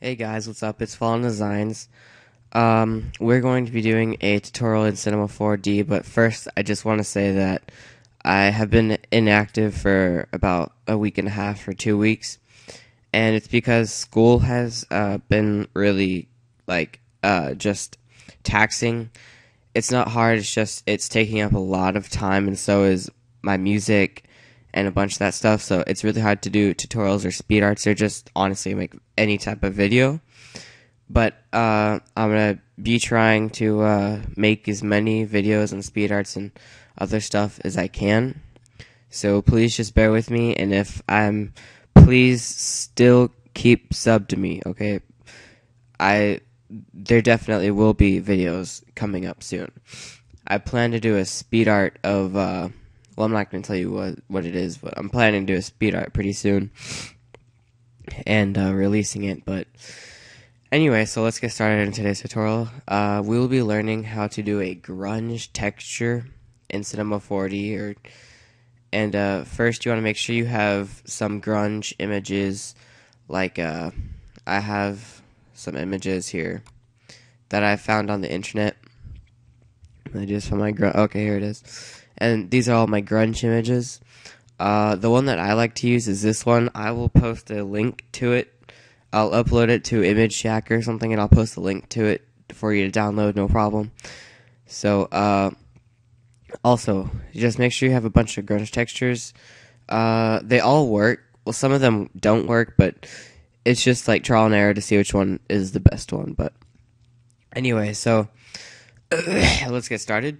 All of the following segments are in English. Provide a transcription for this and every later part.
Hey guys, what's up? It's Fallen Designs. We're going to be doing a tutorial in Cinema 4D, but first I just want to say that I have been inactive for about a week and a half or 2 weeks, and it's because school has been really just taxing. It's not hard, it's taking up a lot of time, and so is my music and a bunch of that stuff. So it's really hard to do tutorials or speed arts or just honestly make any type of video. But I'm gonna be trying to make as many videos and speed arts and other stuff as I can. So please just bear with me, and please still keep sub to me, okay? I there definitely will be videos coming up soon. I plan to do a speed art of well, I'm not going to tell you what it is, but I'm planning to do a speed art pretty soon and releasing it. But anyway, so let's get started in today's tutorial. We will be learning how to do a grunge texture in Cinema 4D. First, you want to make sure you have some grunge images. I have some images here that I found on the internet. I just found my grunge. Okay, here it is. And these are all my grunge images. The one that I like to use is this one. I will post a link to it. I'll upload it to Image Shack or something, and I'll post a link to it for you to download, no problem. So, also, just make sure you have a bunch of grunge textures. They all work. Well, some of them don't work, but it's just like trial and error to see which one is the best one. But anyway, so let's get started.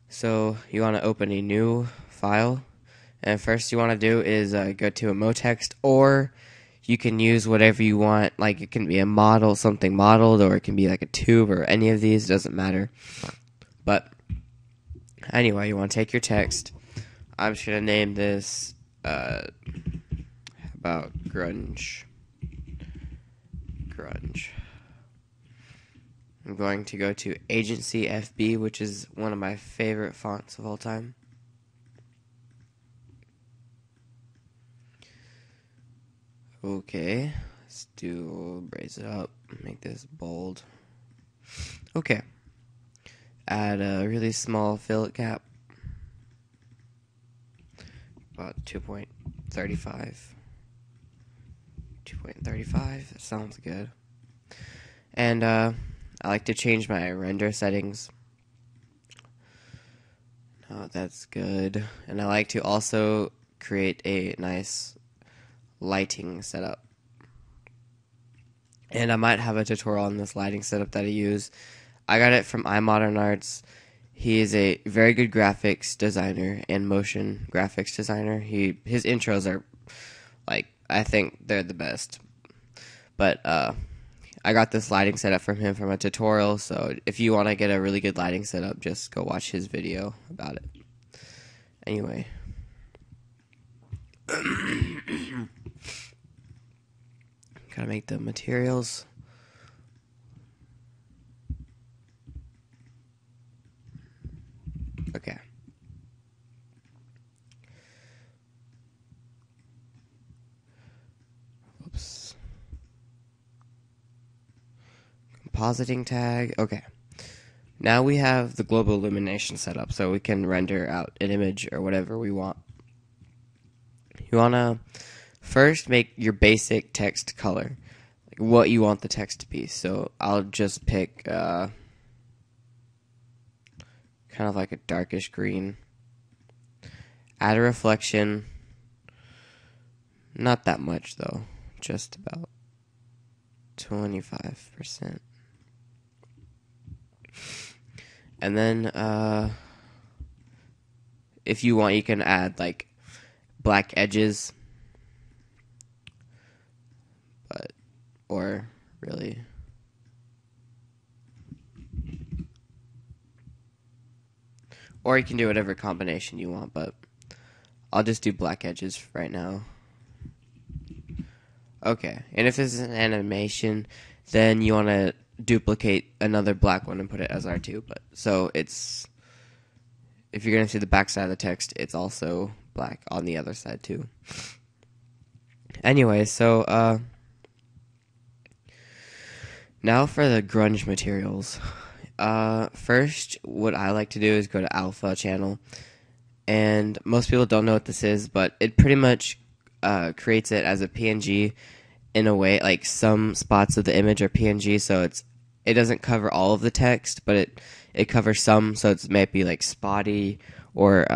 So you want to open a new file, and first you want to do is go to a motext, or you can use whatever you want. Like it can be a model, something modeled, or it can be like a tube, or any of these, doesn't matter. But anyway, you want to take your text. I'm just gonna name this about grunge. I'm going to go to Agency FB, which is one of my favorite fonts of all time. Okay, raise it up, make this bold. Okay, add a really small fillet cap, about 2.35. 2.35, that sounds good. And I like to change my render settings. Oh, that's good. And I like to also create a nice lighting setup. And I might have a tutorial on this lighting setup that I use. I got it from iModernArts. He is a very good graphics designer and motion graphics designer. His intros are I think they're the best. But I got this lighting setup from him from a tutorial, so if you want to get a really good lighting setup, just go watch his video about it. Anyway. Gotta make the materials. Okay. Oops. Compositing tag. Okay. Now we have the global illumination set up, so we can render out an image or whatever we want. You want to first make your basic text color, like what you want the text to be. So I'll just pick kind of like a darkish green. Add a reflection. Not that much though, just about 25%. And then if you want, you can add like black edges, or really, or you can do whatever combination you want, but I'll just do black edges right now. Okay, and if this is an animation, then you want to duplicate another black one and put it as R2. But so it's, if you're gonna see the back side of the text, it's also black on the other side too. Anyway, so Now for the grunge materials. First, what I like to do is go to alpha channel, and most people don't know what this is, but it pretty much creates it as a PNG in a way, like some spots of the image are PNG, so it doesn't cover all of the text, but it covers some, so it's maybe like spotty or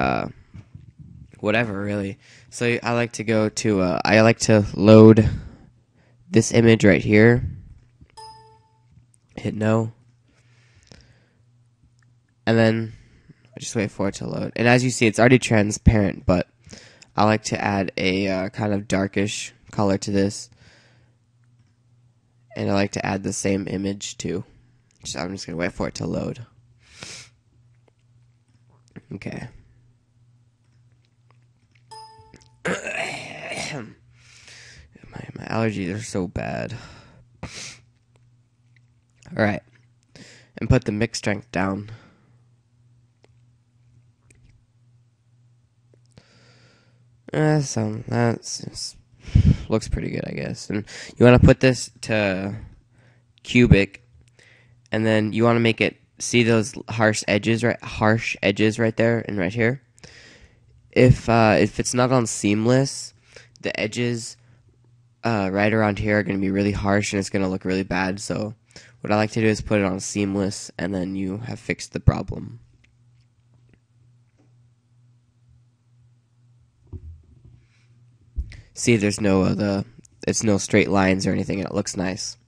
whatever really. So I like to go to I like to load this image right here. Hit no, and then I just wait for it to load. And as you see, it's already transparent, but I like to add a kind of darkish color to this. And I like to add the same image too. So I'm just going to wait for it to load. Okay. my allergies are so bad. Alright. And put the mix strength down. So that's looks pretty good, I guess. And you want to put this to cubic, and then you want to make it, see those harsh edges right there and right here. If it's not on seamless, the edges right around here are going to be really harsh and it's going to look really bad. So what I like to do is put it on seamless, and then you have fixed the problem. See, there's no it's no straight lines or anything, and it looks nice.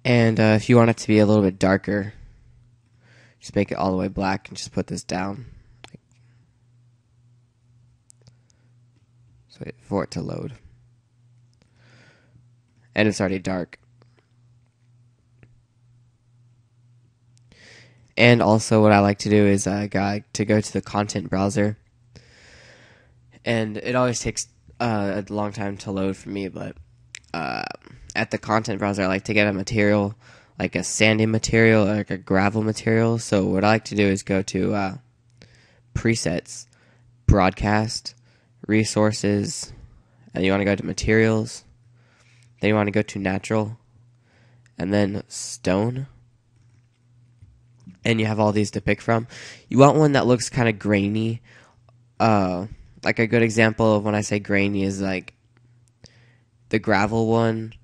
And if you want it to be a little bit darker, just make it all the way black and just put this down. So wait for it to load. And it's already dark. And also what I like to do is I got to go to the content browser. And it always takes a long time to load for me, but at the content browser I like to get a material, like a sandy material or like a gravel material. So what I like to do is go to presets, broadcast, resources, and you want to go to materials, then you want to go to natural, and then stone, and you have all these to pick from. You want one that looks kind of grainy. Like a good example of when I say grainy is like the gravel one.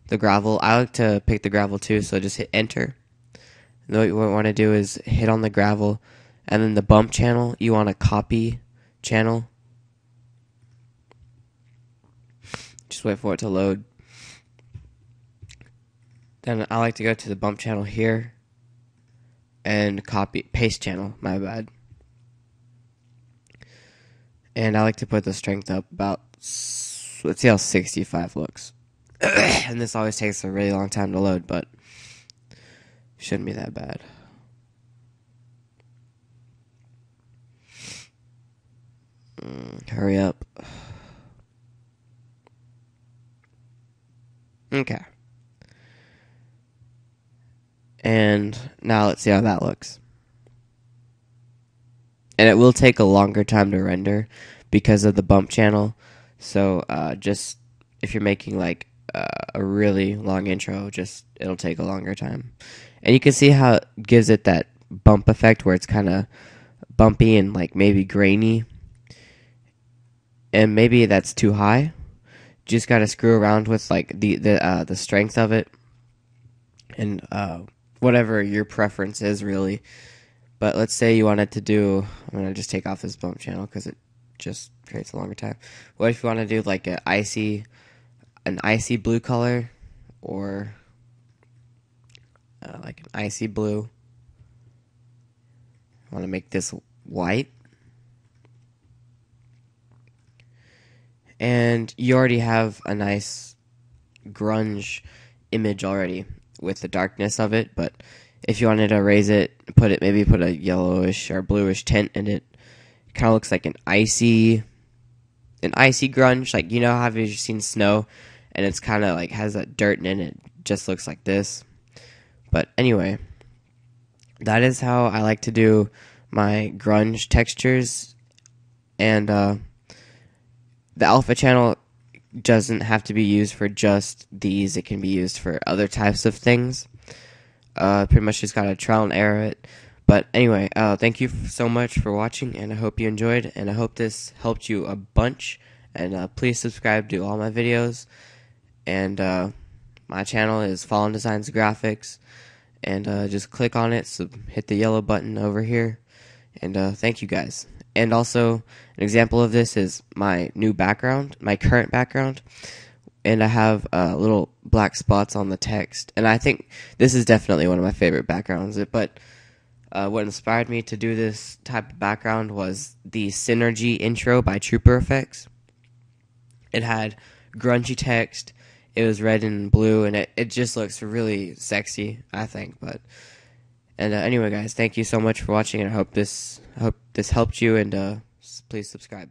The gravel, I like to pick the gravel too, so just hit enter. And then what you want to do is hit on the gravel, and then the bump channel, you want to copy channel. Just wait for it to load. Then I like to go to the bump channel here and paste channel, my bad. And I like to put the strength up about, let's see how 65 looks. And this always takes a really long time to load, but shouldn't be that bad. Hurry up. Okay. And now let's see how that looks. And it will take a longer time to render because of the bump channel. So just if you're making like a really long intro, it'll take a longer time. And you can see how it gives it that bump effect where it's kind of bumpy and like maybe grainy. And maybe that's too high. Just gotta screw around with like the strength of it, and whatever your preference is really. But let's say you wanted to do, I'm gonna just take off this bump channel because it just creates a longer time. What if you want to do like an icy blue color, or like an icy blue? I want to make this white. And you already have a nice grunge image already with the darkness of it, but if you wanted to raise it, maybe put a yellowish or bluish tint in it, it kind of looks like an icy grunge. Like, you know how you've seen snow and it's kind of like has that dirt in it, just looks like this. But anyway, that is how I like to do my grunge textures. And the alpha channel doesn't have to be used for just these. It can be used for other types of things. Pretty much just gotta trial and error it. But anyway, thank you so much for watching, and I hope you enjoyed, and I hope this helped you a bunch. And please subscribe to all my videos. And my channel is FallenDesignsGFX, and just click on it. So hit the yellow button over here. And thank you guys. And also, an example of this is my new background, my current background. And I have little black spots on the text. And I think this is definitely one of my favorite backgrounds. But what inspired me to do this type of background was the Synergy intro by Trooper Effects. It had grungy text. It was red and blue, and it just looks really sexy, I think. And anyway, guys, thank you so much for watching, and I hope this helped you. And please subscribe.